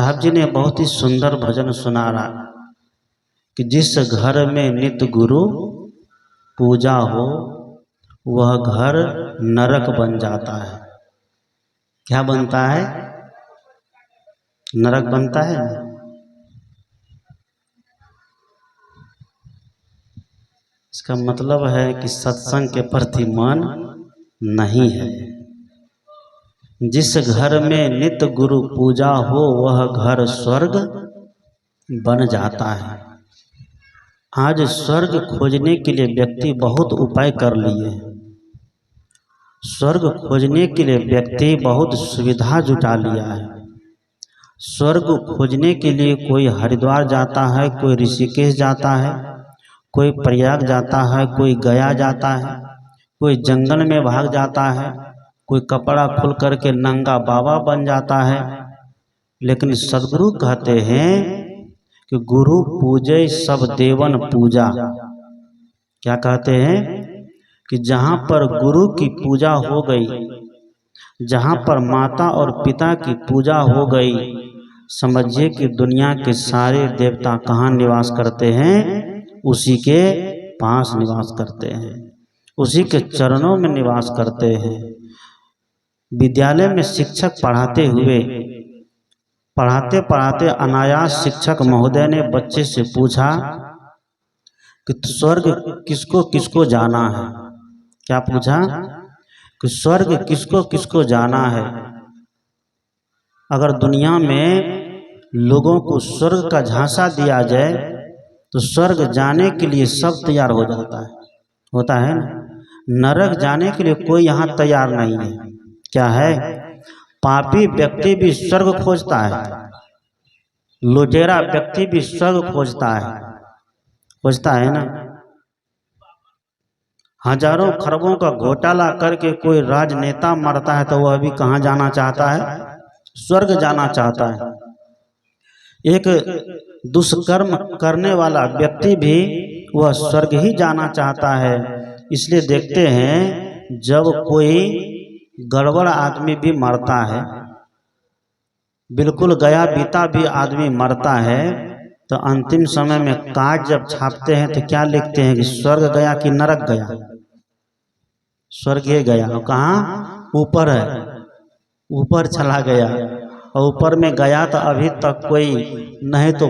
साहब जी ने बहुत ही सुंदर भजन सुनाया कि जिस घर में नित्य गुरु पूजा हो वह घर नरक बन जाता है। क्या बनता है? नरक बनता है ना। इसका मतलब है कि सत्संग के प्रति मन नहीं है। जिस घर में नित्य गुरु पूजा हो वह घर स्वर्ग बन जाता है। आज स्वर्ग खोजने के लिए व्यक्ति बहुत उपाय कर लिए। स्वर्ग खोजने के लिए व्यक्ति बहुत सुविधा जुटा लिया है। स्वर्ग खोजने के लिए कोई हरिद्वार जाता है, कोई ऋषिकेश जाता है, कोई प्रयाग जाता है, कोई गया जाता है, कोई जंगल में भाग जाता है, कोई कपड़ा खोल करके नंगा बाबा बन जाता है। लेकिन सदगुरु कहते हैं कि गुरु पूजे सब देवन पूजा। क्या कहते हैं? कि जहाँ पर गुरु की पूजा हो गई, जहाँ पर माता और पिता की पूजा हो गई, समझिए कि दुनिया के सारे देवता कहाँ निवास करते हैं? उसी के पास निवास करते हैं, उसी के चरणों में निवास करते हैं। विद्यालय में शिक्षक पढ़ाते पढ़ाते अनायास शिक्षक महोदय ने बच्चे से पूछा कि स्वर्ग किसको किसको जाना है। क्या पूछा? कि स्वर्ग किसको किसको जाना है। अगर दुनिया में लोगों को स्वर्ग का झांसा दिया जाए तो स्वर्ग जाने के लिए सब तैयार हो जाता है, होता है ना। नरक जाने के लिए कोई यहाँ तैयार नहीं है। क्या है? पापी व्यक्ति भी स्वर्ग खोजता है, लुटेरा व्यक्ति भी स्वर्ग खोजता है ना। हजारों खरबों का घोटाला करके कोई राजनेता मरता है तो वह भी कहाँ जाना चाहता है? स्वर्ग जाना चाहता है। एक दुष्कर्म करने वाला व्यक्ति भी वह स्वर्ग ही जाना चाहता है। इसलिए देखते हैं जब कोई गड़बड़ आदमी भी मरता है, बिल्कुल गया बीता भी आदमी मरता है, तो अंतिम समय में कार्ड जब छापते हैं तो क्या लिखते हैं कि स्वर्ग गया कि नरक गया? स्वर्ग गया। और कहाँ? ऊपर है, ऊपर चला गया। और ऊपर में गया तो अभी तक कोई नहीं तो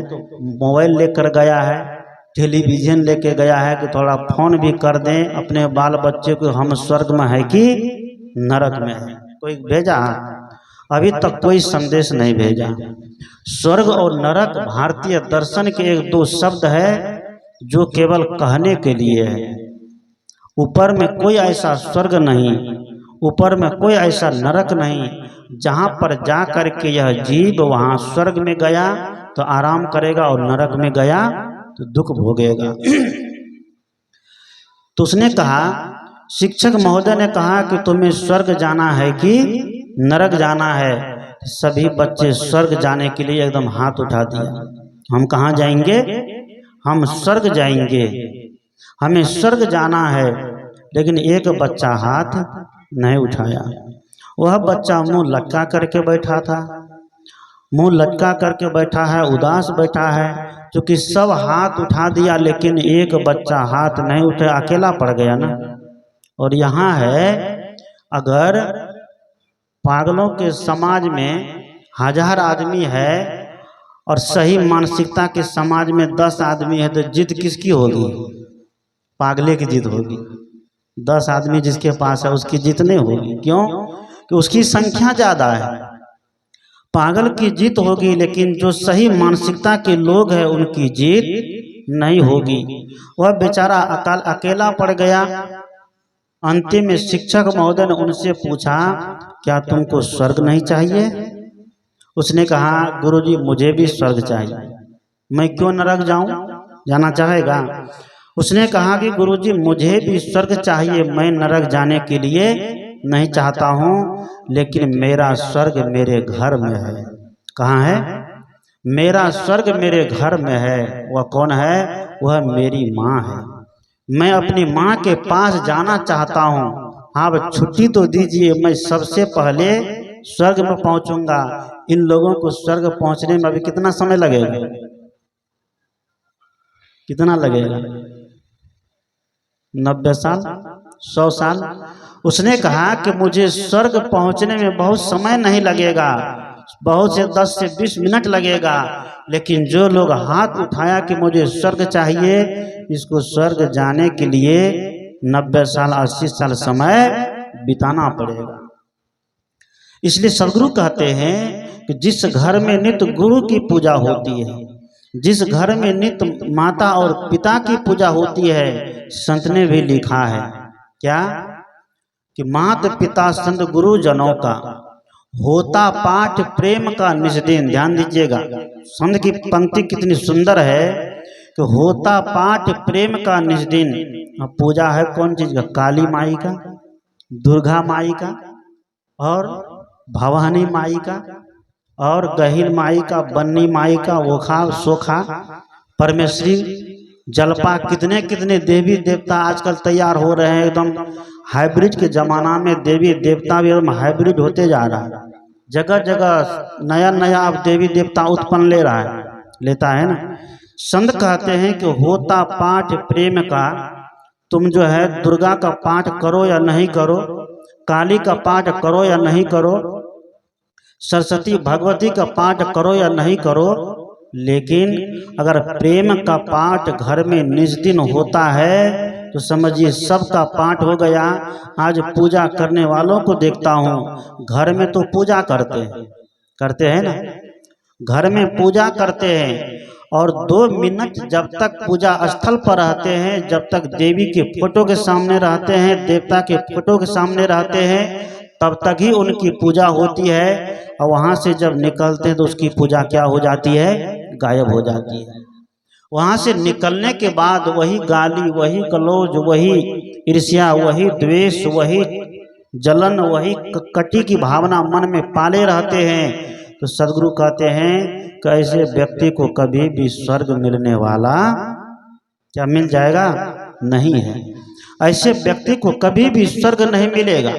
मोबाइल लेकर गया है, टेलीविजन लेके गया है कि थोड़ा फोन भी कर दें अपने बाल बच्चे को हम स्वर्ग में है कि नरक में है। कोई भेजा? अभी तक कोई संदेश नहीं भेजा। स्वर्ग और नरक भारतीय दर्शन के एक दो शब्द है जो केवल कहने के लिए है। ऊपर में कोई ऐसा स्वर्ग नहीं, ऊपर में कोई ऐसा नरक नहीं जहाँ पर जा करके यह जीव वहाँ स्वर्ग में गया तो आराम करेगा और नरक में गया तो दुख भोगेगा। तो उसने कहा, शिक्षक महोदय ने कहा कि तुम्हें स्वर्ग जाना है कि नरक जाना है। सभी बच्चे स्वर्ग जाने के लिए एकदम हाथ उठा दिया। हम कहाँ जाएंगे? हम स्वर्ग जाएंगे, हमें स्वर्ग जाना है। लेकिन एक बच्चा हाथ नहीं उठाया। वह बच्चा मुंह लटका करके बैठा था, मुंह लटका करके बैठा है, उदास बैठा है। क्योंकि सब हाथ उठा दिया लेकिन एक बच्चा हाथ नहीं उठा, अकेला पड़ गया ना। और यहाँ है, अगर पागलों के समाज में 1000 आदमी है और सही मानसिकता के समाज में 10 आदमी है तो जीत किसकी होगी? पागले की जीत होगी। 10 आदमी जिसके पास है उसकी जीत नहीं होगी। क्यों? कि उसकी संख्या ज्यादा है। पागल की जीत होगी लेकिन जो सही मानसिकता के लोग हैं उनकी जीत नहीं होगी। वह बेचारा अकेला पड़ गया। अंतिम में शिक्षक महोदय ने उनसे पूछा, क्या तुमको स्वर्ग नहीं चाहिए? उसने कहा, गुरुजी मुझे भी स्वर्ग चाहिए, मैं क्यों नरक जाऊं? जाना चाहेगा? उसने कहा कि गुरुजी मुझे भी स्वर्ग चाहिए, मैं नरक जाने के लिए नहीं चाहता हूँ, लेकिन मेरा स्वर्ग मेरे घर में है। कहाँ है? मेरा स्वर्ग मेरे घर में है। वह कौन है? वह मेरी माँ है। मैं अपनी माँ के पास जाना चाहता हूँ। आप छुट्टी तो दीजिए, मैं सबसे पहले स्वर्ग में पहुंचूंगा। इन लोगों को स्वर्ग पहुंचने में अभी कितना समय लगेगा? कितना लगेगा? 90 साल, 100 साल। उसने कहा कि मुझे स्वर्ग पहुंचने में बहुत समय नहीं लगेगा, बहुत से 10 से 20 मिनट लगेगा, लेकिन जो लोग हाथ उठाया कि मुझे स्वर्ग चाहिए, इसको स्वर्ग जाने के लिए 90 साल 80 साल समय बिताना पड़ेगा। इसलिए सदगुरु कहते हैं कि जिस घर में नित्य गुरु की पूजा होती है, जिस घर में नित्य माता और पिता की पूजा होती है, संत ने भी लिखा है क्या कि माता पिता संत गुरु जनों का होता पाठ प्रेम का निष्दिन। ध्यान दीजिएगा, संत की पंक्ति कितनी सुंदर है कि होता पाठ प्रेम का निष्दिन। पूजा है कौन चीज का? काली माई का, दुर्गा माई का, और भवानी माई का, और गहिल माई का, बन्नी माई का, ओखा सोखा, परमेश्वरी, जलपा, कितने कितने देवी देवता आजकल तैयार हो रहे हैं। एकदम हाइब्रिड के जमाना में देवी देवता भी एकदम हाइब्रिड होते जा रहा है। जगह जगह नया नया अब देवी देवता उत्पन्न ले रहा है, लेता है ना। संत कहते हैं कि होता पाठ प्रेम का, तुम जो है दुर्गा का पाठ करो या नहीं करो, काली का पाठ करो या नहीं करो, सरस्वती भगवती का पाठ करो या नहीं करो, लेकिन अगर प्रेम का पाठ घर में निज दिन होता है तो समझिए सबका पाठ हो गया। आज पूजा करने वालों को देखता हूँ, घर में तो पूजा करते हैं ना, घर में पूजा करते हैं, और 2 मिनट जब तक पूजा स्थल पर रहते हैं, जब तक देवी के फोटो के सामने रहते हैं, देवता के फोटो के सामने रहते हैं, तब तक ही उनकी पूजा होती है। और वहां से जब निकलते हैं तो उसकी पूजा क्या हो जाती है? गायब हो जाती है। वहां से निकलने के बाद वही गाली, वही कलोज, वही ईर्ष्या, वही द्वेष, वही जलन, वही कटी की भावना मन में पाले रहते हैं। तो सदगुरु कहते हैं कि ऐसे व्यक्ति को कभी भी स्वर्ग मिलने वाला क्या मिल जाएगा? नहीं है। ऐसे व्यक्ति को कभी भी स्वर्ग नहीं मिलेगा।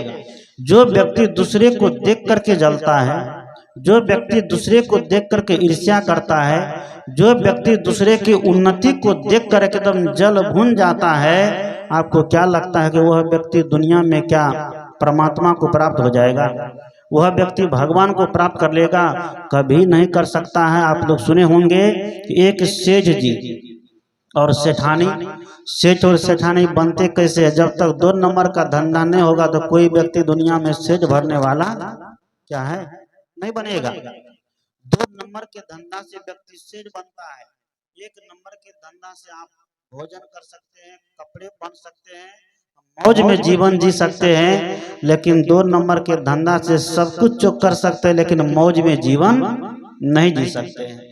जो व्यक्ति दूसरे को देख करके जलता है, जो व्यक्ति दूसरे को देख करके ईर्ष्या करता है, जो व्यक्ति दूसरे की उन्नति को देख कर एकदम जल भून जाता है, आपको क्या लगता है कि वह व्यक्ति दुनिया में क्या परमात्मा को प्राप्त हो जाएगा? वह व्यक्ति भगवान को प्राप्त कर लेगा? कभी नहीं कर सकता है। आप लोग सुने होंगे कि एक सेठ जी और सेठानी, सेठ और सेठानी बनते कैसे है? जब तक 2 नंबर का धंधा नहीं होगा तो कोई व्यक्ति दुनिया में सेठ भरने वाला क्या है? नहीं बनेगा। 2 नंबर के धंधा से व्यक्ति सेठ बनता है। 1 नंबर के धंधा से आप भोजन कर सकते हैं, कपड़े पहन सकते हैं, मौज में जीवन जी सकते हैं, लेकिन 2 नंबर के धंधा से सब कुछ जो कर सकते हैं, लेकिन मौज में जीवन नहीं जी सकते हैं।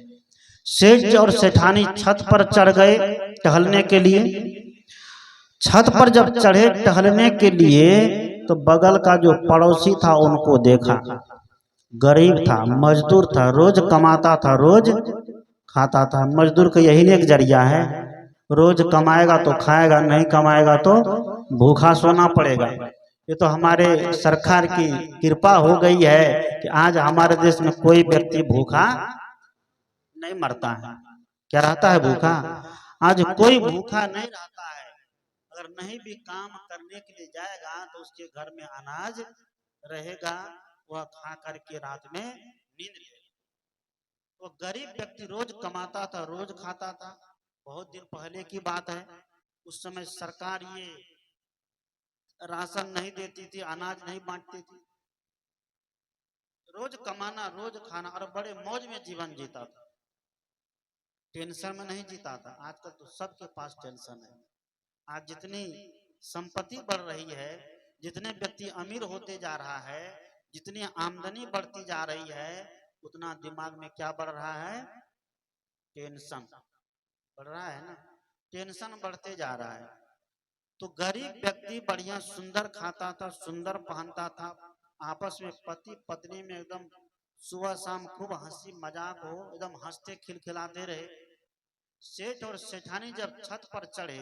सेठ और सेठानी छत पर चढ़ गए टहलने के लिए। छत पर जब चढ़े टहलने के लिए तो बगल का जो पड़ोसी था उनको देखा। गरीब था, मजदूर था, रोज कमाता था, रोज खाता था। मजदूर का यही एक जरिया है, रोज कमाएगा तो खाएगा, नहीं कमाएगा तो भूखा सोना पड़ेगा। ये तो हमारे सरकार की कृपा हो गई है कि आज हमारे देश में कोई व्यक्ति भूखा नहीं मरता है। क्या रहता है भूखा? आज कोई भूखा नहीं रहता है। अगर नहीं भी काम करने के लिए जाएगा तो उसके घर में अनाज रहेगा, वह खा करके रात में नींद लेगा। वो गरीब व्यक्ति रोज कमाता था, रोज खाता था। बहुत दिन पहले की बात है, उस समय सरकार ये राशन नहीं देती थी, अनाज नहीं बांटती थी। रोज कमाना, रोज खाना, और बड़े मौज में जीवन जीता था, टेंशन में नहीं जीता था। आजकल तो सबके पास टेंशन है। आज जितनी संपत्ति बढ़ रही है, जितने व्यक्ति अमीर होते जा रहा है, जितनी आमदनी बढ़ती जा रही है, उतना दिमाग में क्या बढ़ रहा है? टेंशन बढ़ रहा है ना, टेंशन बढ़ते जा रहा है। तो गरीब व्यक्ति बढ़िया सुंदर खाता था, सुंदर पहनता था, आपस में पति पत्नी में एकदम सुबह शाम खूब हंसी मजाक हो, एकदम हंसते खिलखिलाते रहे। सेठ और सेठानी जब छत पर चढ़े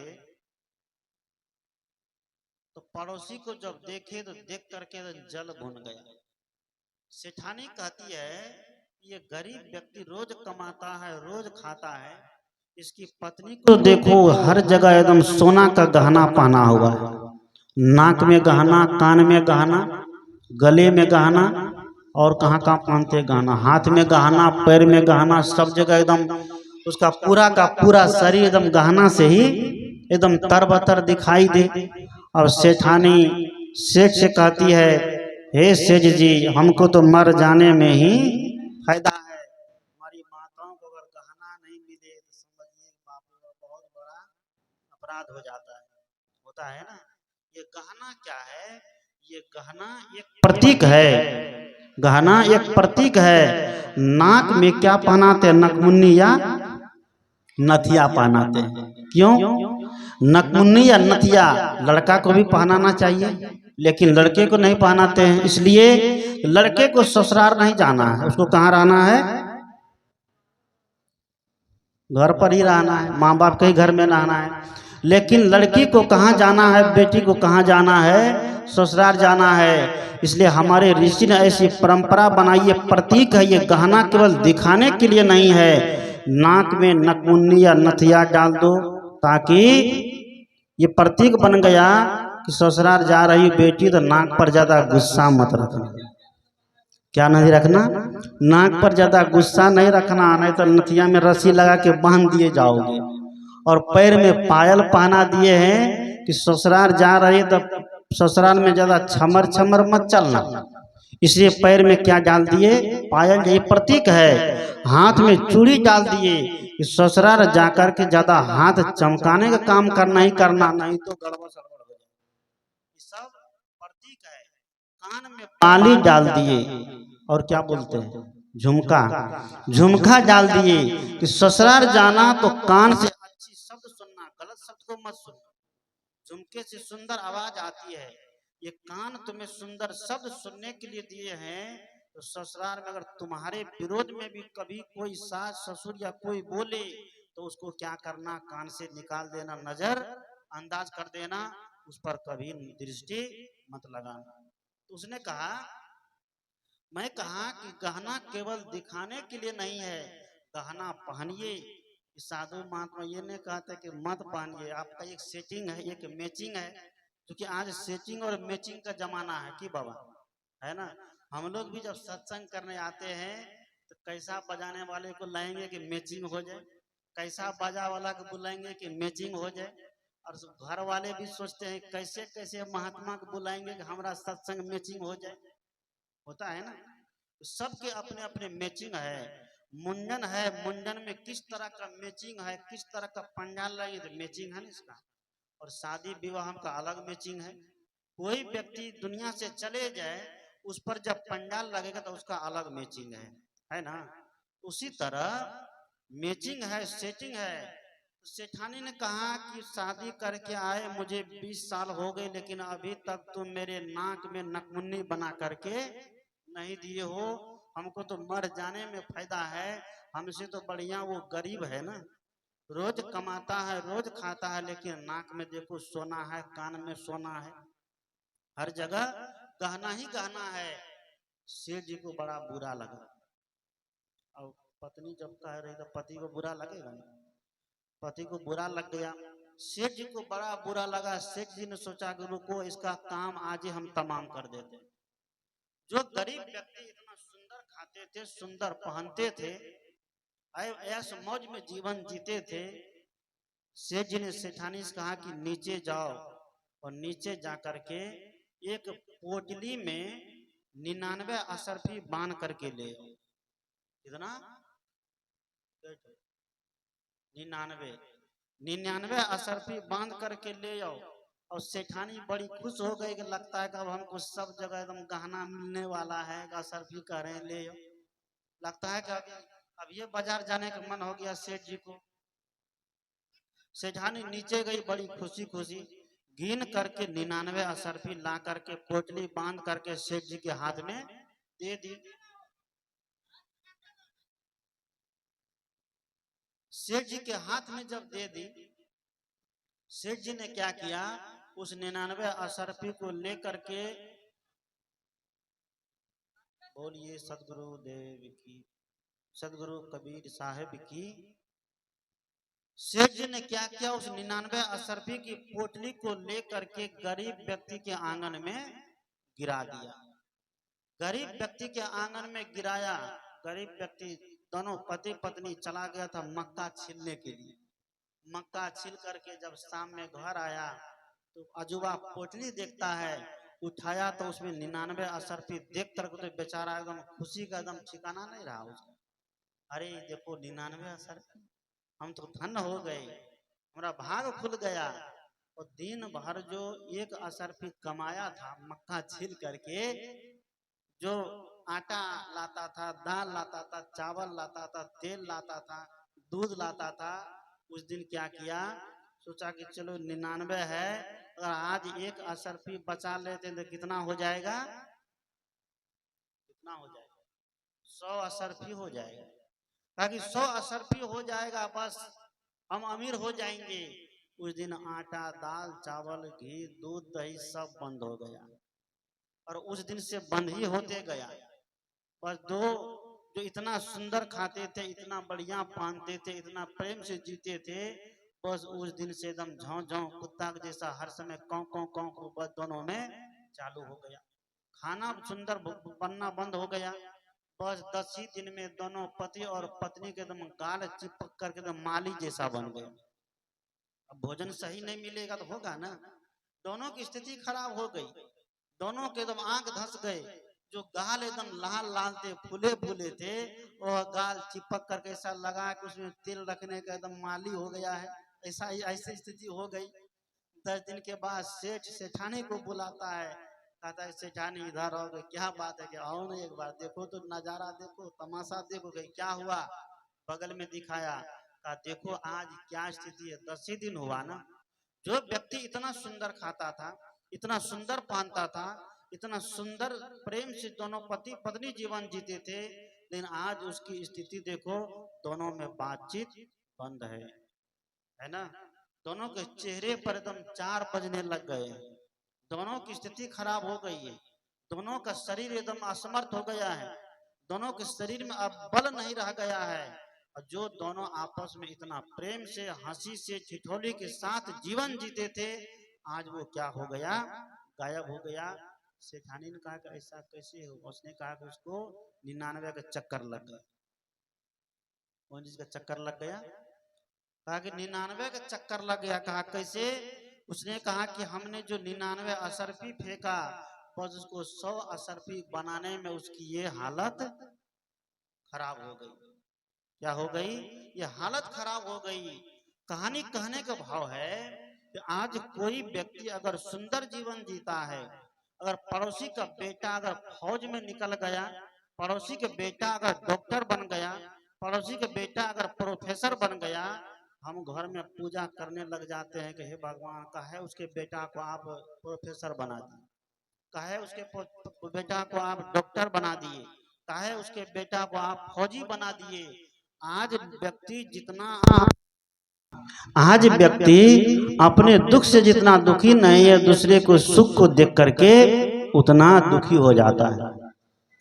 तो पड़ोसी को जब देखे तो देख करके जल भुन गया। सेठानी कहती है ये गरीब व्यक्ति रोज कमाता है, रोज खाता है, इसकी पत्नी को देखो हर जगह एकदम सोना का गहना पहना हुआ है, नाक में गहना, कान में गहना, गले में गहना, और कहाँ कहाँ पहनते गहना, हाथ में गहना, पैर में गहना, सब जगह एकदम उसका पूरा का पूरा शरीर एकदम गहना से ही एकदम तरबतर दिखाई दे। और सेठानी सेठ से कहती है, हे सेठ जी, हमको तो मर जाने में ही फायदा है, हमारी माताओं को अगर गहना नहीं मिले तो समझिए बापू का बहुत बड़ा अपराध हो जाता है, होता है ना। ये गहना क्या है? ये गहना एक प्रतीक है, गहना एक प्रतीक है। नाक में क्या पहनाते हैं? नकमुन्नी या नथिया पहनाते हैं। क्यों? नकमुन्नी या नथिया लड़का को भी पहनाना चाहिए, लेकिन लड़के को नहीं पहनाते हैं, इसलिए लड़के को ससुराल नहीं जाना है, उसको कहाँ रहना है? घर पर ही रहना है, माँ बाप के ही घर में रहना है। लेकिन लड़की को कहाँ जाना है? बेटी को कहाँ जाना है? ससुराल जाना है। इसलिए हमारे ऋषि ने ऐसी परंपरा बनाई है, प्रतीक है, ये गहना केवल दिखाने के लिए नहीं है। नाक में नकमुन्नी या नथिया डाल दो ताकि ये प्रतीक बन गया कि ससुराल जा रही बेटी तो नाक पर ज्यादा गुस्सा मत रखना। क्या नहीं रखना? नाक पर ज्यादा गुस्सा नहीं रखना, नहीं तो नथिया में रस्सी लगा के बांध दिए जाओगे। और पैर में पायल पहना दिए हैं कि ससुराल जा रहे तो ससुराल में ज्यादा छमर छमर मत चलना, इसलिए पैर में क्या डाल दिए? पायल, ये प्रतीक है। हाथ में चूड़ी डाल दिए कि ससुराल जाकर के ज्यादा हाथ चमकाने का काम करना ही करना, नहीं तो गड़बड़ सड़बड़ हो जाए। ये सब प्रतीक है। कान में बाली डाल दिए, और क्या बोलते हैं? झुमका, झुमका डाल दिए कि ससुराल जाना तो कान से अच्छी शब्द सुनना, गलत शब्द को मत सुनना। झुमके से सुंदर आवाज आती है, ये कान तुम्हें सुंदर शब्द सुनने के लिए दिए हैं। तो ससुराल में अगर तुम्हारे विरोध में भी कभी कोई सास ससुर या कोई बोले तो उसको क्या करना? कान से निकाल देना, नजर अंदाज कर देना, उस पर कभी दृष्टि मत लगाना। तो उसने कहा, मैं कहा कि गहना केवल दिखाने के लिए नहीं है, गहना पहनिए। साधु महात्मा ये नहीं कहते कि मत पहनिए, आपका एक सेटिंग है, एक मैचिंग है, क्योंकि आज सेटिंग और मैचिंग का जमाना है कि बाबा, है ना। हम लोग भी जब सत्संग करने आते हैं तो कैसा बजाने वाले को लाएंगे कि मैचिंग हो जाए, कैसा बाजा वाला को बुलाएंगे कि मैचिंग हो जाए, और घर वाले भी सोचते हैं कैसे कैसे महात्मा को बुलाएंगे कि हमारा सत्संग मैचिंग हो जाए, होता है ना। तो सबके अपने अपने मैचिंग है। मुंडन है, मुंडन में किस तरह का मैचिंग है, किस तरह का पंडाल लगे तो मैचिंग है ना इसका। और शादी विवाह का अलग मैचिंग है। कोई व्यक्ति दुनिया से चले जाए, उस पर जब पंडाल लगेगा तो उसका अलग मैचिंग है ना। उसी तरह मैचिंग है, सेटिंग है। तो सेठानी ने कहा कि शादी करके आए मुझे 20 साल हो गए, लेकिन अभी तक तुम मेरे नाक में नकमुन्नी बना करके नहीं दिए हो, हमको तो मर जाने में फायदा है, हमसे तो बढ़िया वो गरीब है ना, रोज कमाता है, रोज खाता है, लेकिन नाक में देखो सोना है, कान में सोना है, हर जगह गहना ही गहना है। सेठ जी को बड़ा बुरा लगा। और पत्नी जब कह रही तो पति को बुरा लगेगा ना, पति को बुरा लग गया। सेठ जी को बड़ा बुरा लगा। सेठ जी ने सोचा कि रुको, इसका काम आज ही हम तमाम कर देते। जो गरीब व्यक्ति इतना सुंदर खाते थे, सुंदर पहनते थे, ऐश मौज में जीवन जीते थे, सेठ जी ने सेठानी से कहा कि नीचे जाओ, और नीचे जाकर के एक पोटली में 99 असरफी बांध करके ले। कितना? 99 असरफी बांध करके ले आओ। और सेठानी बड़ी खुश हो गई कि लगता है कि अब हमको सब जगह एकदम गहना मिलने वाला है, असरफी कह रहे हैं ले आओ। लगता है कि अब ये बाजार जाने का मन हो गया सेठ जी को। सेठानी नीचे गई बड़ी खुशी खुशी, गिन करके 99 असरफी ला करके पोटली बांध करके सेठ जी के हाथ में दे दी। सेठ जी के हाथ में जब दे दी, सेठ जी ने क्या किया, उस 99 असरफी को लेकर के बोलिए सदगुरु देव की, सदगुरु कबीर साहिब की। सेठ जी ने क्या किया, उस 99 अशर्फी की पोटली को लेकर के गरीब व्यक्ति के आंगन में गिरा दिया। गरीब व्यक्ति के आंगन में गिराया। गरीब व्यक्ति दोनों पति पत्नी चला गया था मक्का छीलने के लिए। मक्का छील करके जब शाम में घर आया तो अजूबा पोटली देखता है, उठाया तो उसमें 99 अशर्फी देख कर तो बेचारा एकदम खुशी का एकदम ठिकाना नहीं रहा उसका। अरे देखो 99 अशर्फी, हम तो धन्य हो गए, हमारा भाग खुल गया। और दिन भर जो एक अशर्फी कमाया था मक्का छील करके, जो आटा लाता था, दाल लाता था, चावल लाता था, तेल लाता था, दूध लाता था, उस दिन क्या किया, सोचा कि चलो 99 है, अगर आज एक अशर्फी बचा लेते तो कितना हो जाएगा, कितना हो जाएगा, 100 अशर्फी हो जाएगा। ताकि 100 अशर्फी हो जाएगा बस हम अमीर हो जाएंगे। उस दिन आटा, दाल, चावल, घी, दूध, दही सब बंद हो गया। और उस दिन से बंद ही होते गया। बस दो जो इतना सुंदर खाते थे, इतना बढ़िया पहनते थे, इतना प्रेम से जीते थे, बस उस दिन से एकदम झों झों कुत्ता जैसा हर समय कौं कौं कौं को बस दोनों में चालू हो गया। खाना सुंदर बनना बंद हो गया। बस 10 ही दिन में दोनों पति और पत्नी के एकदम गाल चिपक करके एकदम माली जैसा बन गए। अब भोजन सही नहीं मिलेगा तो होगा ना। दोनों की स्थिति खराब हो गई, दोनों के एकदम आंख धंस गए। जो गाल एकदम लाल लाल थे, फूले फूले थे, वह गाल चिपक करके ऐसा लगा कि उसमें तेल रखने का एकदम माली हो गया है। ऐसा ऐसी स्थिति हो गई। 10 दिन के बाद सेठ सेठानी को बुलाता है, कहता है सेठानी इधर आओगे, क्या बात है कि आओ ना एक बार देखो तो नजारा देखो, तमाशा देखो कि क्या हुआ। बगल में दिखाया, कहा देखो आज क्या स्थिति है, 10 ही दिन हुआ ना। जो व्यक्ति इतना सुंदर खाता था, इतना सुंदर पहनता था, इतना सुंदर प्रेम से दोनों पति पत्नी जीवन जीते थे, लेकिन आज उसकी स्थिति देखो, दोनों में बातचीत बंद है ना। दोनों के चेहरे पर एकदम 4 बजने लग गए। दोनों की स्थिति खराब हो गई है। दोनों का शरीर एकदम असमर्थ हो गया है। दोनों के शरीर में अब बल नहीं रह गया है। और जो दोनों आपस में इतना प्रेम से, हंसी से, ठिठोली के साथ जीवन जीते थे, आज वो क्या हो गया, गायब हो गया। सेठानी ने कहा कि ऐसा कैसे हो। उसने कहा कि उसको 99 का चक्कर लग गया। कौन चीज का चक्कर लग गया, कहा कि 99 का चक्कर लग गया। कहा कैसे, उसने कहा कि हमने जो 99 अशर्फी फेंका, बस उसको 100 अशर्फी बनाने में उसकी ये हालत खराब हो गई। क्या हो गई, ये हालत खराब हो गई। कहानी कहने का भाव है कि आज कोई व्यक्ति अगर सुंदर जीवन जीता है, अगर पड़ोसी का बेटा अगर फौज में निकल गया, पड़ोसी के बेटा अगर डॉक्टर बन गया, पड़ोसी के बेटा अगर प्रोफेसर बन गया, हम घर में पूजा करने लग जाते हैं कि हे भगवान, कहे उसके बेटा को आप प्रोफेसर बना दिए, कहे उसके बेटा को आप डॉक्टर बना दिए, कहे उसके बेटा को आप फौजी बना दिए। आज व्यक्ति अपने दुख से जितना दुखी नहीं है, दूसरे को सुख को देख करके उतना दुखी हो जाता है,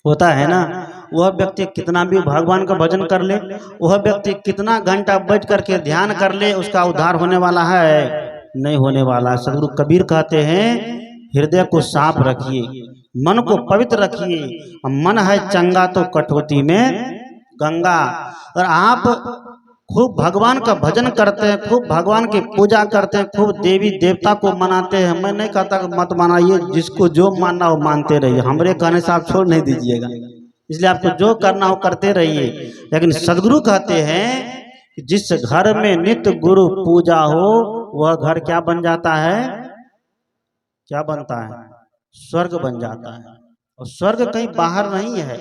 होता है ना। वह व्यक्ति कितना भी भगवान का भजन कर ले, वह व्यक्ति कितना घंटा बैठ करके ध्यान कर ले, उसका उद्धार होने वाला है, नहीं होने वाला। सदगुरु कबीर कहते हैं, हृदय को साफ रखिए, मन को पवित्र रखिए, मन है चंगा तो कटौती में गंगा। और आप खूब भगवान का भजन करते हैं, खूब भगवान की पूजा करते हैं, खूब देवी देवता को मनाते हैं। मैं नहीं कहता कि मत मनाइए, जिसको जो मानना हो मानते रहिए, हमारे कहने से आप छोड़ नहीं दीजिएगा, इसलिए आपको जो करना हो करते रहिए। लेकिन सदगुरु कहते हैं कि जिस घर में नित्य गुरु पूजा हो, वह घर क्या बन जाता है, क्या बनता है, स्वर्ग बन जाता है। और स्वर्ग कहीं बाहर नहीं है,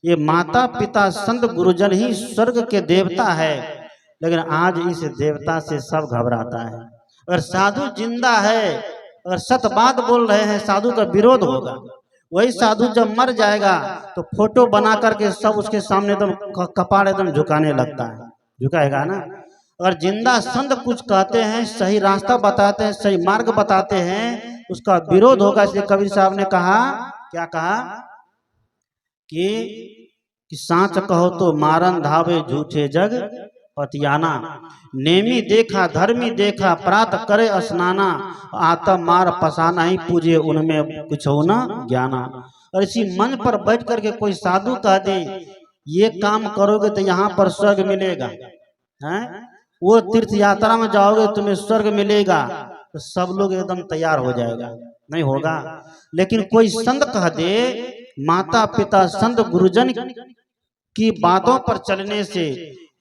ये माता पिता संत गुरुजन ही स्वर्ग के देवता है। लेकिन आज इस देवता से सब घबराता है। अगर साधु जिंदा है, अगर सत बात बोल रहे हैं, साधु का विरोध होगा। वही साधु जब मर जाएगा तो फोटो बना करके सब उसके सामने एकदम कपाड़ एकदम झुकाने लगता है, झुकाएगा ना। अगर जिंदा संत कुछ कहते हैं, सही रास्ता बताते हैं, सही मार्ग बताते हैं, उसका विरोध होगा। इसलिए कबीर साहब ने कहा, क्या कहा, कि सांच कहो तो मारन धावे झूठे जग पतियाना। नेमी देखा धर्मी देखा प्रात करे स्नाना, आत्म मार पसाना ही पूजे उनमें कुछ होना ज्ञाना। और इसी मन पर बैठ करके कोई साधु कह दे ये काम करोगे तो यहाँ पर स्वर्ग मिलेगा, हैं? वो तीर्थ यात्रा में जाओगे तुम्हें स्वर्ग मिलेगा, तो सब लोग एकदम तैयार हो जाएगा, नहीं होगा। लेकिन कोई संत कह दे, माता पिता संत गुरुजन की बातों पर चलने से,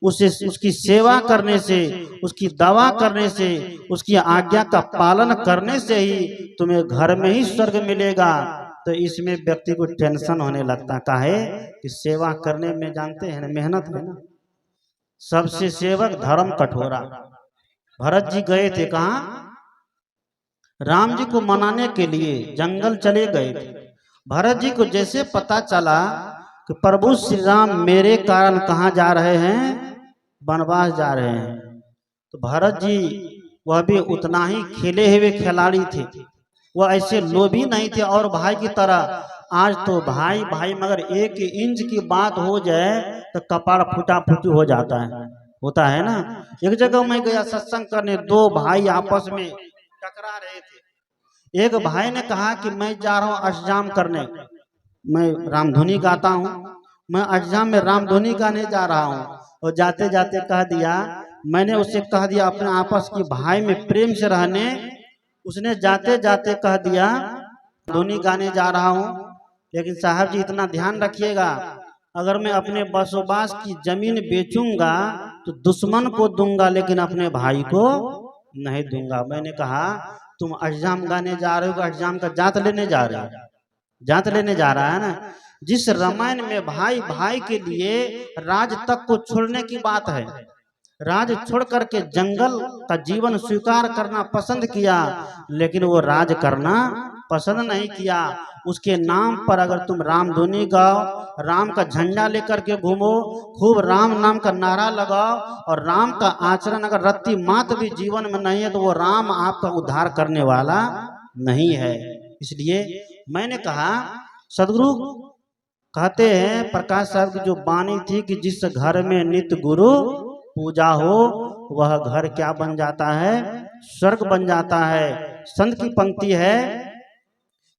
उसे उसकी सेवा करने से, उसकी दवा करने से, उसकी आज्ञा का पालन करने से ही तुम्हें घर में ही स्वर्ग मिलेगा, तो इसमें व्यक्ति को टेंशन होने लगता काहे कि सेवा करने में जानते हैं ना मेहनत है ना। सबसे सेवक धर्म कठोरा। भरत जी गए थे कहाँ? राम जी को मनाने के लिए जंगल चले गए थे। भरत जी को जैसे पता चला कि प्रभु श्री राम मेरे कारण कहाँ जा रहे हैं, वनवास जा रहे हैं, तो भरत जी वह भी उतना ही खेले हुए खिलाड़ी थे, वह ऐसे लोभी नहीं थे और भाई की तरह। आज तो भाई भाई मगर 1 इंच की बात हो जाए तो कपाड़ फूटा फूटी हो जाता है, होता है ना। एक जगह मैं गया सत्संग करने, 2 भाई आपस में टकरा रहे थे। एक भाई ने कहा कि मैं जा रहा हूँ अष्टजाम करने, मैं रामधुनी गाता हूँ, मैं अष्टजाम में रामधुनी गाने जा रहा हूँ। और जाते जाते कह दिया, मैंने उसे कह दिया अपने आपस की भाई में प्रेम से रहने, उसने जाते जाते कह दिया धुनी गाने जा रहा हूँ, लेकिन साहब जी इतना ध्यान रखिएगा, अगर मैं अपने बसोबास की जमीन बेचूंगा तो दुश्मन को दूंगा लेकिन अपने भाई को नहीं दूंगा। मैंने कहा तुम अष्टजाम गाने जा रहे हो, अष्टजाम का जात लेने जा रहे हो, जात लेने जा रहा है ना। जिस रामायण में भाई भाई के लिए राज तक को छोड़ने की बात है, राज छोड़ करके जंगल का जीवन स्वीकार करना पसंद किया, लेकिन वो राज करना पसंद नहीं किया। उसके नाम पर अगर तुम रामधुनी गाओ, राम का झंडा लेकर के घूमो, खूब राम नाम का नारा लगाओ, और राम का आचरण अगर रत्ती मात्र भी जीवन में नहीं है तो वो राम आपका उद्धार करने वाला नहीं है। इसलिए मैंने कहा, सदगुरु कहते हैं प्रकाश साहब की जो वाणी थी कि जिस घर में नित्य गुरु पूजा हो वह घर क्या बन जाता है, स्वर्ग बन जाता है। संत की पंक्ति है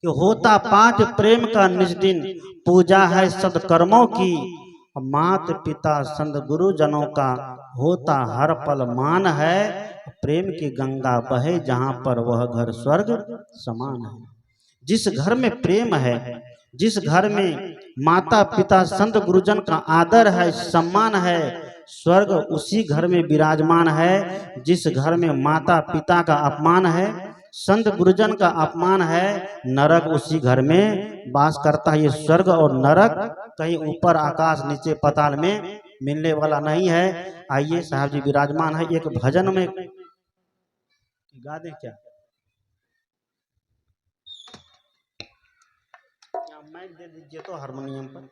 कि होता पाठ प्रेम का निज दिन, पूजा है सदकर्मों की, मात पिता संत गुरुजनों का होता हर पल मान है। प्रेम की गंगा बहे जहाँ पर वह घर स्वर्ग समान है। जिस घर में प्रेम है, जिस घर में माता पिता संत गुरुजन का आदर है, सम्मान है, स्वर्ग उसी घर में विराजमान है। जिस घर में माता पिता का अपमान है, संत गुरुजन का अपमान है, नरक उसी घर में वास करता है। ये स्वर्ग और नरक कहीं ऊपर आकाश नीचे पाताल में मिलने वाला नहीं है। आइए साहब जी विराजमान है, एक भजन में गा दें क्या? माइक दे दीजिए तो हारमोनियम पर।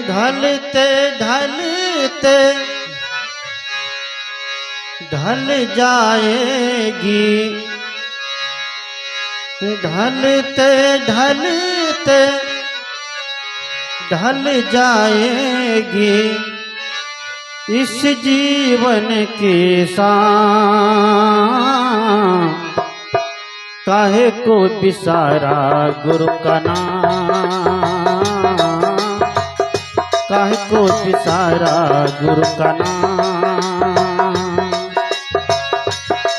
ढलते ढलते ढल जाएगी, ढलते ढलते ढल जाएगी इस जीवन की शान, काहे को बिसारा गुरु का नाम, काहे को बिसारा गुरु का नाम।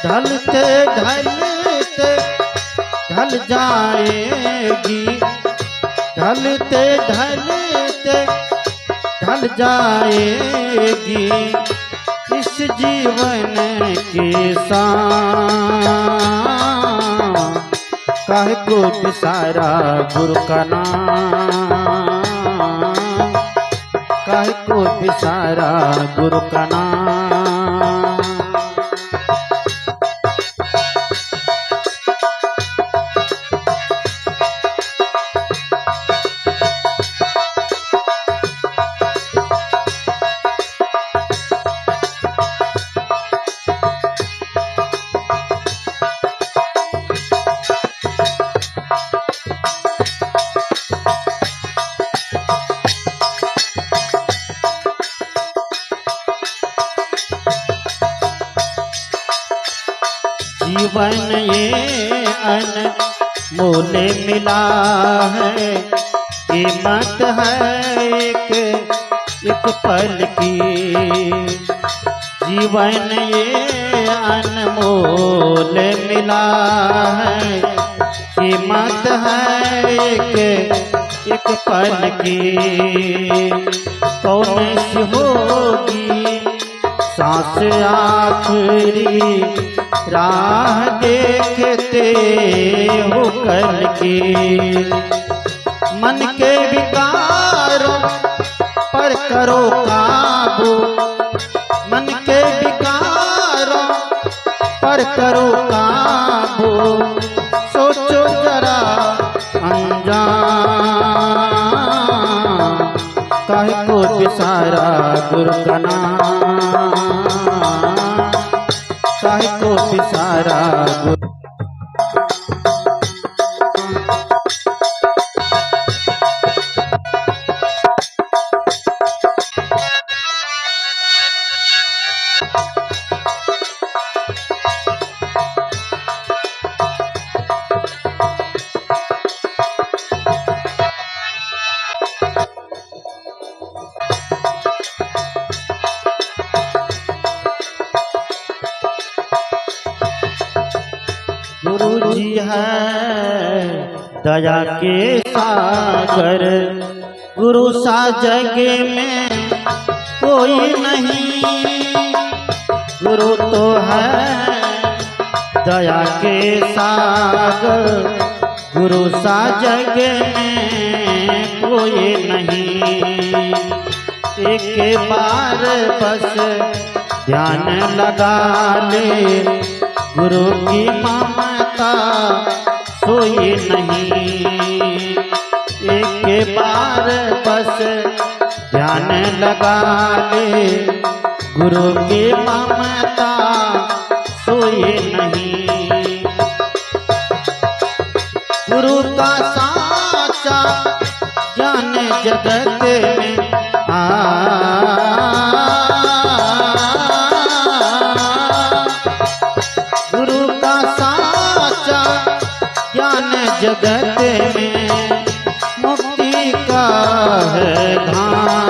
ढलते ढलते ढल जाएगी, ढलते ढलते ढल जाएगी इस जीवन के साथ काहे को बिसारा गुरु का नाम, काहे को बिसारा गुरु का नाम। जीवन ये अनमोल मिला है, कीमत है एक पल की। जीवन ये अनमोल मिला है, कीमत है एक पल की। कौन सी होगी सांस आखिरी, राह देखते हो कल की। मन के विकारों पर करो काबू, मन के विकारों पर करो काबू। सोचो जरा अनजान, काहे को बिसारा गुरु का नाम, काहे को बिसारा गुरु। गुरु जी है दया के सागर, गुरु सा जग में कोई नहीं। गुरु तो है दया के सागर, गुरु सा जग में कोई नहीं। एक बार बस ध्यान लगा ले, गुरु की ममता सोई नहीं। एक बार बस ध्यान लगा ले, गुरु की ममता सोई नहीं। गुरु का साचा ज्ञान जगत में गुरु का साचा ज्ञान जगत में मुक्ति का है धाम।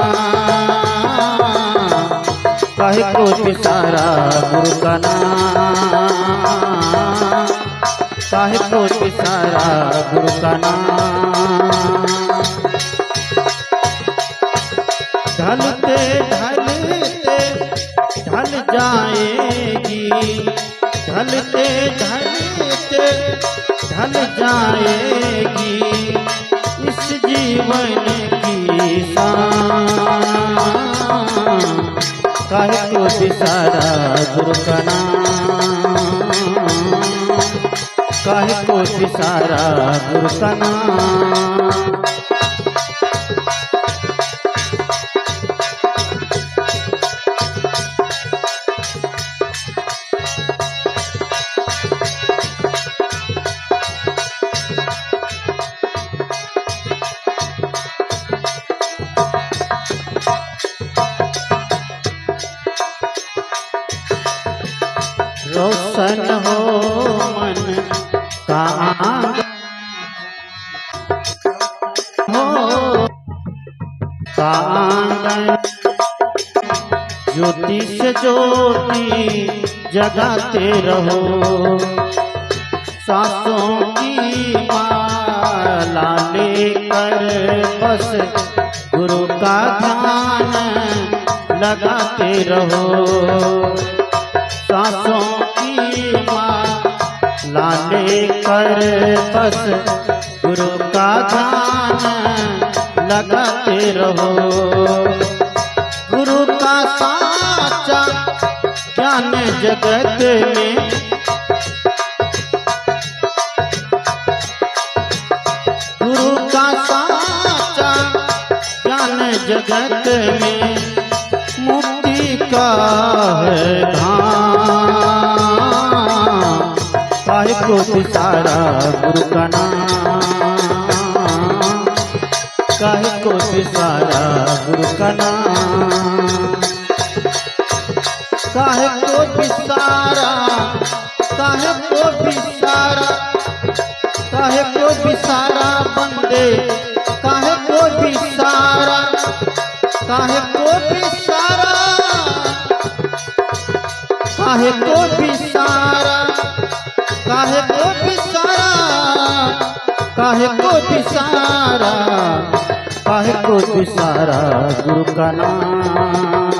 काहे को बिसारा गुरु का नाम, काहे को बिसारा गुरु का नाम। ढलते ढलते ढल जाएगी, ढलते ढलते ढल जाएगी इस जीवन की शान। काहे को बिसारा गुरु का नाम, काहे को बिसारा गुरु का नाम। रोशन हो मन का आंगन, हो का आंगन। ज्योति से ज्योति जगाते रहो, सांसों की माला लेकर बस गुरु का ध्यान लगाते रहो। सांसों की माला लेकर बस गुरु का ध्यान लगाते रहो। गुरु का साचा ज्ञान जगत में, गुरु का साचा ज्ञान जगत में, मुक्ति का है धाम। काहे को विसारा गुरु का नाम, काहे को विसारा गुरु का नाम। काहे को विसारा, काहे को विसारा, काहे को विसारा बंदे, काहे को विसारा, काहे को विसारा, काहे को विसारा, काहे को विसारा, काहे को विसारा, काहे को विसारा गुरु का नाम,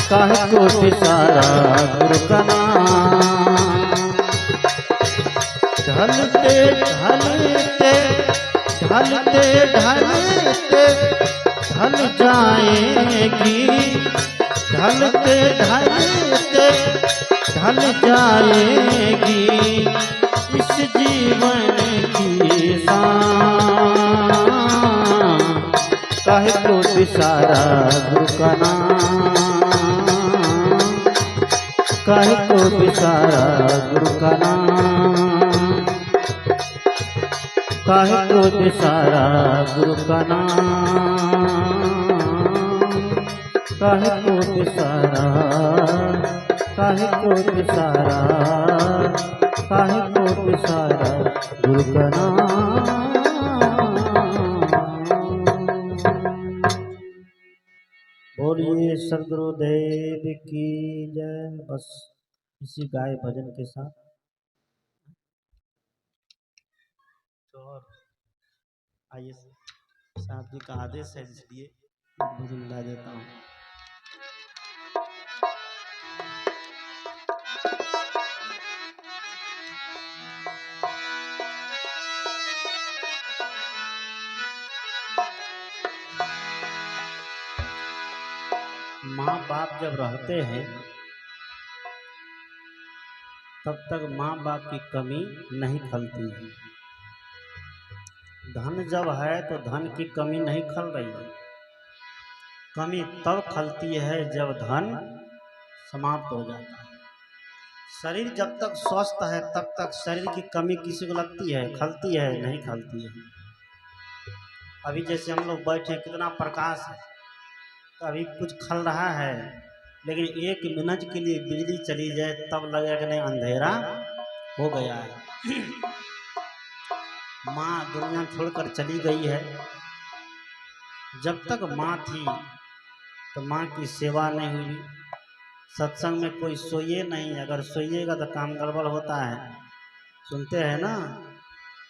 काहे को विसारा गुरु का नाम। ढलते ढलते ढलते ढलते ढल जाएगी, ढलते ढलते ढल जाएगी इस जीवन की शान। काहे को विसारा गुरु का नाम, काहे को विसारा गुरु का नाम, काहे को विसारा गुरु का नाम, काहे को विसारा, काहे को विसारा, काहे को विसारा गुरु का नाम। बोलिए सद्गुरुदेव की जय। बस इसी गाय भजन के साथ और आइए साहब जी का आदेश है, इसलिए भजन ला देता हूँ। माँ बाप जब रहते हैं तब तक माँ बाप की कमी नहीं खलती है। धन जब है तो धन की कमी नहीं खल रही है। कमी तब खलती है जब धन समाप्त हो जाता है। शरीर जब तक स्वस्थ है तब तक शरीर की कमी किसी को लगती है, खलती है? नहीं खलती है। अभी जैसे हम लोग बैठे, कितना प्रकाश है, तो अभी कुछ खल रहा है, लेकिन एक मिनट के लिए बिजली चली जाए तब लगेगा कि नहीं अंधेरा हो गया है। माँ दुनिया छोड़कर चली गई है। जब तक माँ थी तो माँ की सेवा नहीं हुई। सत्संग में कोई सोइए नहीं, अगर सोइएगा तो काम गड़बड़ होता है। सुनते हैं ना,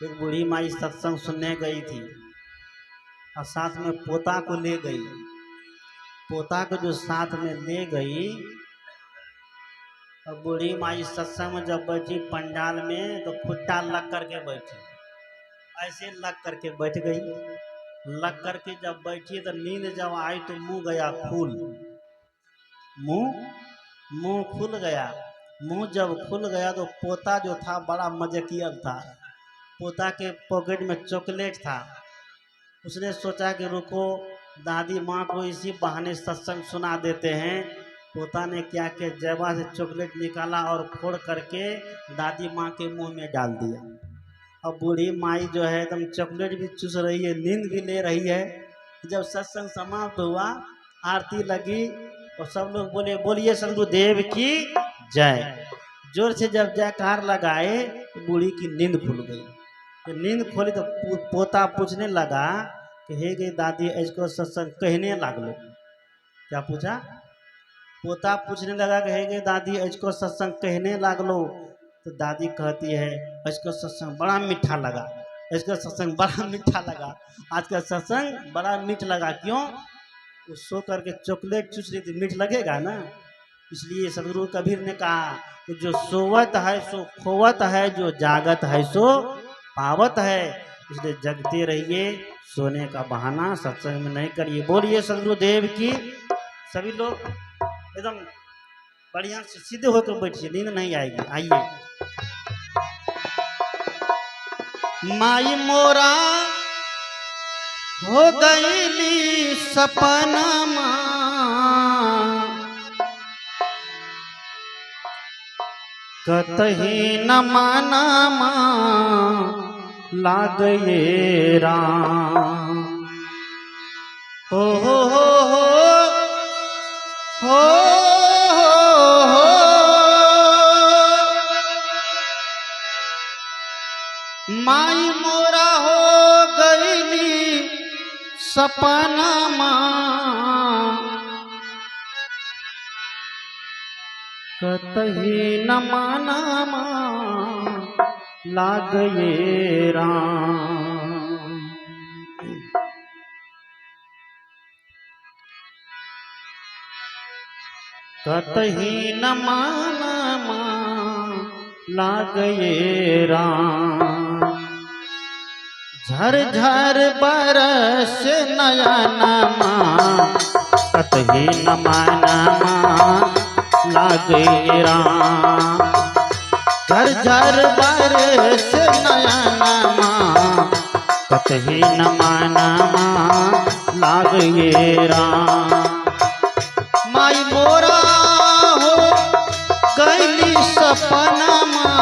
एक बूढ़ी माई सत्संग सुनने गई थी और साथ में पोता को ले गई। पोता को जो साथ में ले गई, और बूढ़ी माई सत्संग में जब बैठी पंडाल में तो खुट्टा लग करके बैठी, ऐसे लग करके बैठ गई। लग करके जब बैठी तो नींद जब आई तो मुंह गया खुल, मुंह खुल गया। मुंह जब खुल गया तो पोता जो था बड़ा मजाकिया था। पोता के पॉकेट में चॉकलेट था। उसने सोचा कि रुको दादी माँ को इसी बहाने सत्संग सुना देते हैं। पोता ने क्या किया, जेबा से चॉकलेट निकाला और फोड़ करके दादी माँ के मुंह में डाल दिया। अब बूढ़ी माई जो है एकदम चॉकलेट भी चूस रही है, नींद भी ले रही है। जब सत्संग समाप्त हुआ, आरती लगी और सब लोग बोले बोलिए सद्गुरुदेव की जय। जोर से जब जयकार लगाए तो बूढ़ी की नींद खुल गई। तो नींद खोली तो पोता पूछने लगा कि हे गई दादी इसको सत्संग कहने लागलो। क्या पूछा? पोता पूछने लगा कि हे गई दादी इसको सत्संग कहने लागलो। तो दादी कहती है इसको सत्संग बड़ा मीठा लगा, इसका सत्संग बड़ा मीठा लगा, आज का सत्संग बड़ा मीठ लगा। क्यों? वो सो करके चॉकलेट चूस रही थी, मीठ लगेगा ना। इसलिए सदगुरु कबीर ने कहा कि जो सोवत है सो खोवत है, जो जागत है सो पावत है। इसलिए जगते रहिए, सोने का बहाना सत्संग में नहीं करिए। बोलिए सदगुरु देव की। सभी लोग एकदम बढ़िया से सीधे होकर बैठिए, नींद नहीं आएगी। आइए। माई मोरा हो गईली सपनमा, कतही न मानामा लागये राम। हो हो हो हो हो हो, माई मोरा हो गईली सपनमा, कतही न मानामा लागये राम। कतही न मानामा लागये राम। झर झर बरस नयनमा, कतही न मानामा लागये राम। झर झर बरस नयनमा, कतही न मानामा लागये राम। माई मोरा हो गईली सपनमा,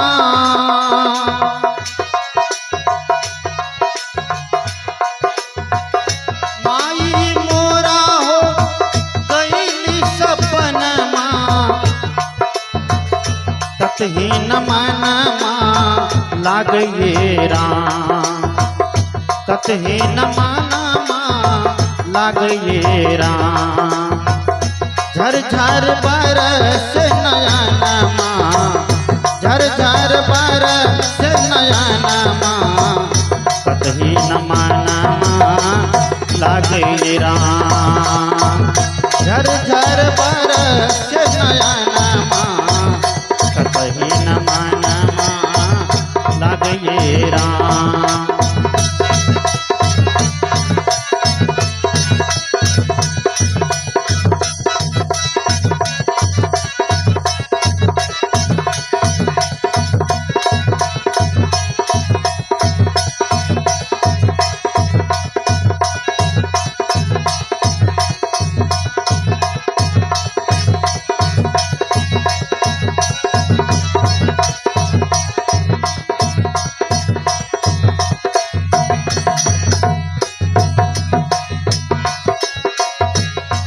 माई मोरा हो गईली सपनमा, कतही न मानामा लागये राम। कतही न मानामा लागये राम। झर झर बरस नयनमा, झर झर बरस नयनमा, कतही न मानामा लागये राम। झर झर बरस नयनमा, कतही न मानामा लागये राम।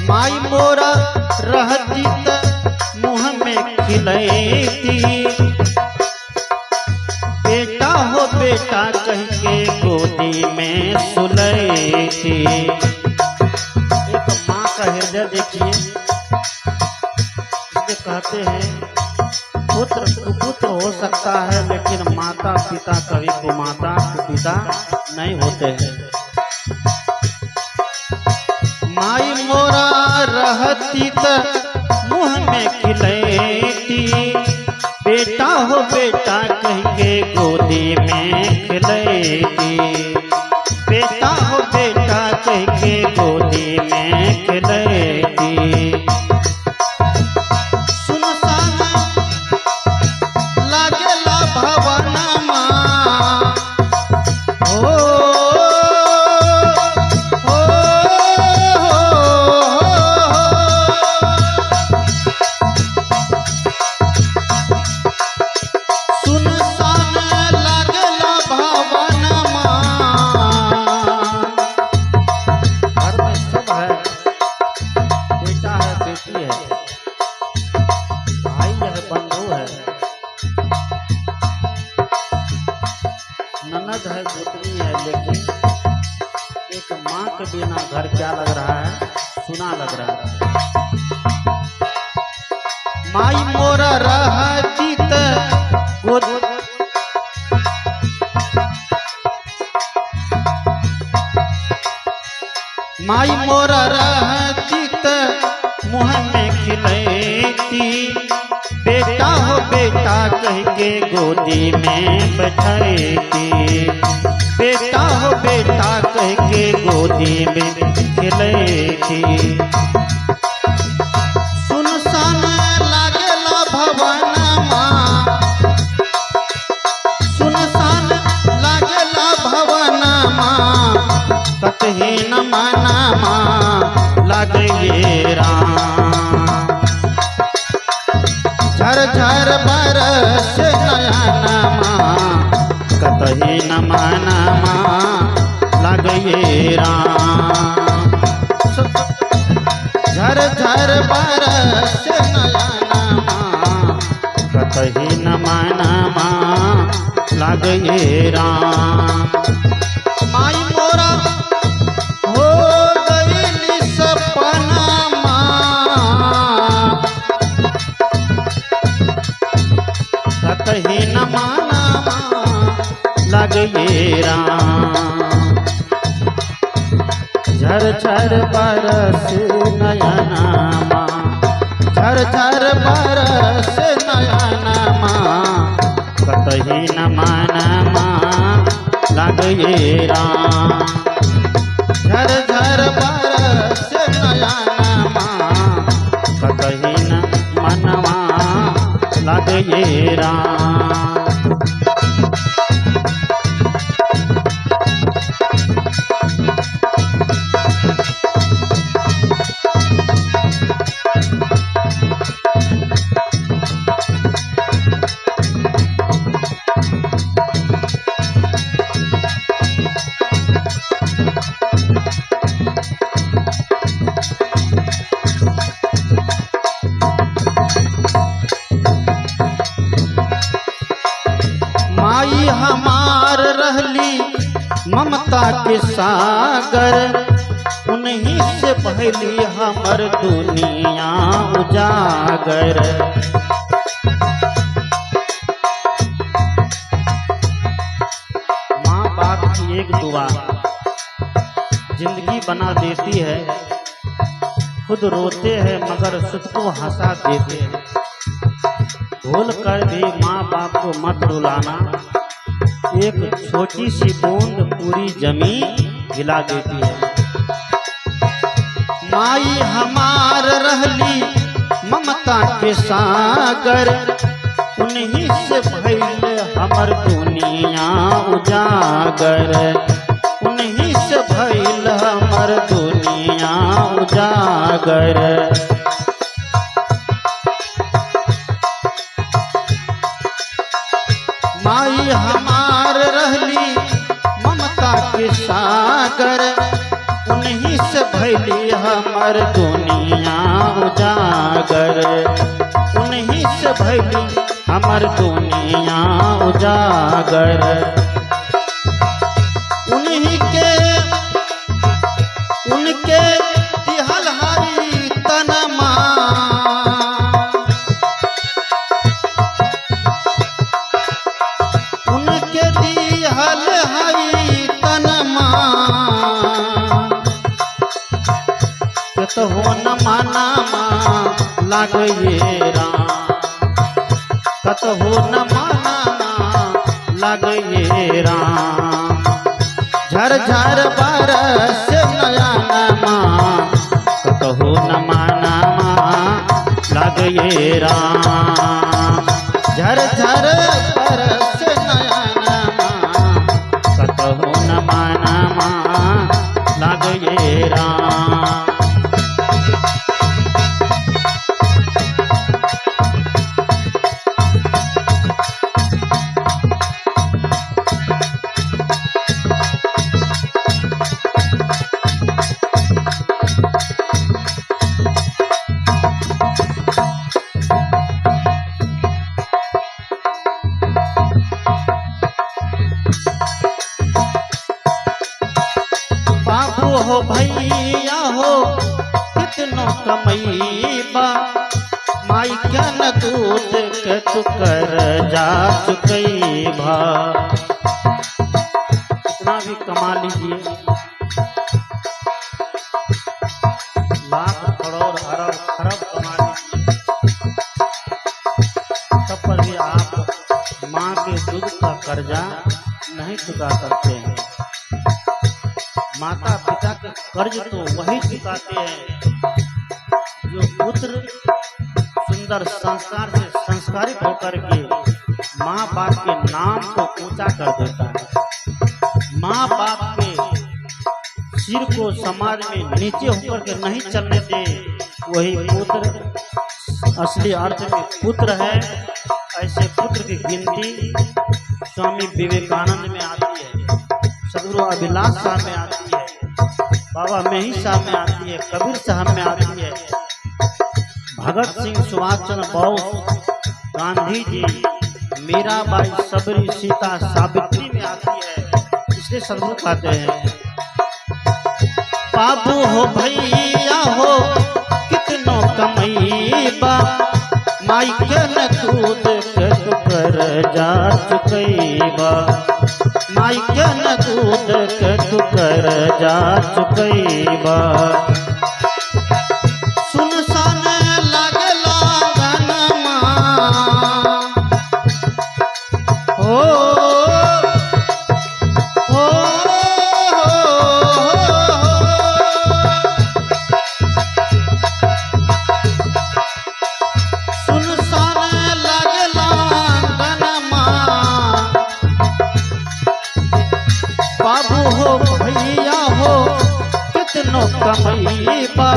माई मोरा रहती त मुँह में खिलैती, बेटा हो बेटा कह के गोदी में सुलैती। एक माँ का हृदय देखिए, इसलिए कहते हैं पुत्र कुपुत्र हो सकता है, लेकिन माता पिता कभी कुमाता कुपिता नहीं होते हैं। माई मोरा रहती त मुँह में खिलैती, बेटा हो बेटा कह के गोदी में खिलैती। बेटा हो बेटा कह के गोदी में खिलैती। सुनसान लागेला भवनमा, हो ननद है, गोतनी है, लेकिन एक माँ के बिना घर क्या लग रहा है, सुना लग रहा है। माई मोरा रहती त माई मोरा रहती मुँह में खिलैती, बेटा हो बेटा कह के गोदी में बैठैती, बेटा हो बेटा कह के गोदी में खिलैती। सुनसान लागेला भवनमा, सुनसान लागेला भवनमा, कतही न मनमा लागे राम। झर झर बरस नयनमा, कतही न मनमा लागे राम। झर झर बरस नयनमा, कतही न मनमा लागे राम। माई मोरा हो गईली सपनमा, कतही न मनमा लागे राम। झर झर बरस नयनमा, झर झर बरस नयनमा, कतही न मनमा लागे राम। झर झर बरस नयनमा, कतही न मनमा लागे राम। माई हमार रहली ममता के सागर, उन्हीं से भइली हमर दुनिया उजागर। माँ बाप की एक दुआ जिंदगी बना देती है। खुद रोते हैं मगर खुद को हंसा देते हैं। भूल कर भी माँ बाप को मत रुलाना, एक छोटी सी बूंद पूरी जमीन हिला देती है। माई हमार रहली ममता के सागर, उन्हीं से भइल हमर दुनिया उजागर, उन्हीं से भइल हमर दुनिया उजागर। माई हमार रहली ममता के सागर, उन्हीं से भइली हमर दुनिया उजागर, उन्हीं से भइली हमर दुनिया उजागर। उनके दिहल हरी तनमा, उनके दिहल हरी तनमा, कतहु न मनमा लागे राम, कतहु न मनमा लागे राम। झर झर बरस नयनमा, कतहु न मनमा लागे राम। झर झर बरस नयनमा, कतहु न मनमा लागे राम। बाबू हो भैया हो कितनो कमैबा, माई क्या न दूध के तू कर जा चुकैबा। कितना भी कमा लीजिए, लाख करोड़ अरब खरब कर्जा नहीं चुका सकते हैं। माता पिता के कर्ज तो वही चुकाते हैं जो पुत्र सुंदर संस्कार से संस्कारित होकर के माँ बाप के नाम को ऊंचा कर देता है। माँ बाप के सिर को समाज में नीचे होकर के नहीं चलने दे, वही पुत्र असली अर्थ में पुत्र है। ऐसे पुत्र की गिनती स्वामी विवेकानंद में आती है, सदगुरु अभिलाष साहब में आती है, बाबा मेही साहब में आती है, कबीर साहब में आती है, भगत सिंह, सुभाष चंद्र बोस, गांधी जी, मीराबाई, सबरी, सीता, सावित्री में आती है। इसलिए सदगुरु कहते हैं बाबू हो भैया हो कितनो कमैबा, माई के न दूध के तू कर जा चुकैबा, माई के न दूध के तू कर जा चुकैबा। सुनसान लागला गनमा हो कमैबा,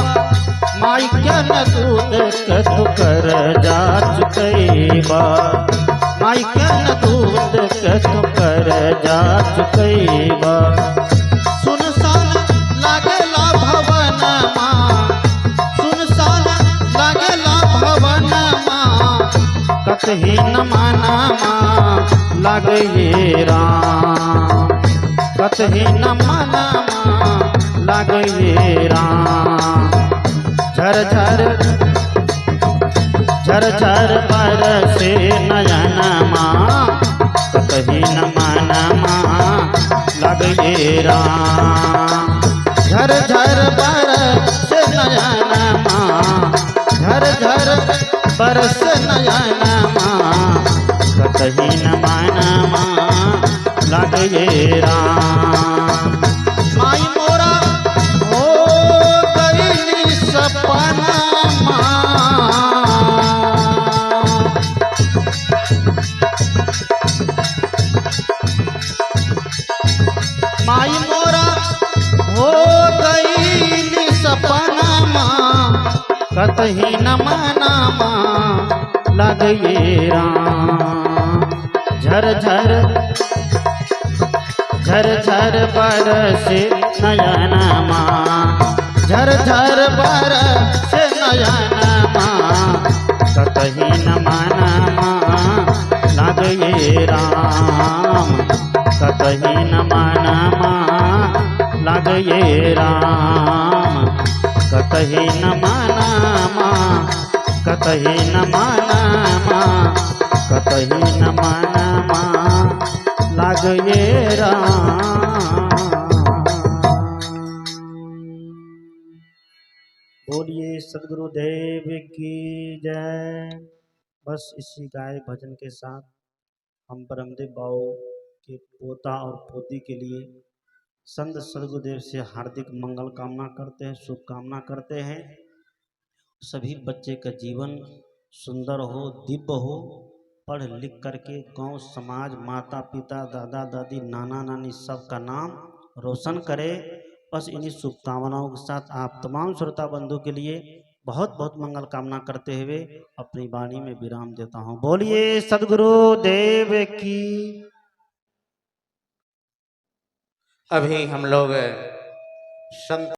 माई के न दूध के तू कर जा चुकैबा, माई के न दूध के तू कर जा चुकैबा। सुनसान लागेला भवनमा, सुनसान लागेला भवनमा, कतही न मानमा लागे राम, कतही न मानमा लागे राम। झर झर झर झर बरसे नयनमा, कतही न मानमा लागे राम। झर झर बरसे नयनमा, झर झर बरसे नयनमा, कतही न मानमा लागे राम। माई मोरा हो गईली सपनमा, माई मोरा हो गईली सपनमा, कतही न मनमा लागे राम। झर झर झर झर बरसे नयनमा, झर झर बरसे नयनमा, कतही न मानमा लागे राम, कतही न मानमा लागे राम, कतही न मानमा, कतही न मानमा, कतही न मानमा लागे राम। बोलिए सदगुरुदेव की जय। बस इसी गाय भजन के साथ हम परमदेव बाबू के पोता और पोती के लिए संत सदगुरुदेव से हार्दिक मंगल कामना करते हैं, शुभकामना करते हैं। सभी बच्चे का जीवन सुंदर हो, दिव्य हो, पढ़ लिख करके गांव समाज, माता पिता, दादा दादी, नाना नानी सबका नाम रोशन करे। बस इन्हीं शुभकामनाओं के साथ आप तमाम श्रोता बंधु के लिए बहुत बहुत मंगल कामना करते हुए अपनी वाणी में विराम देता हूँ। बोलिए सदगुरु देव की। अभी हम लोग संत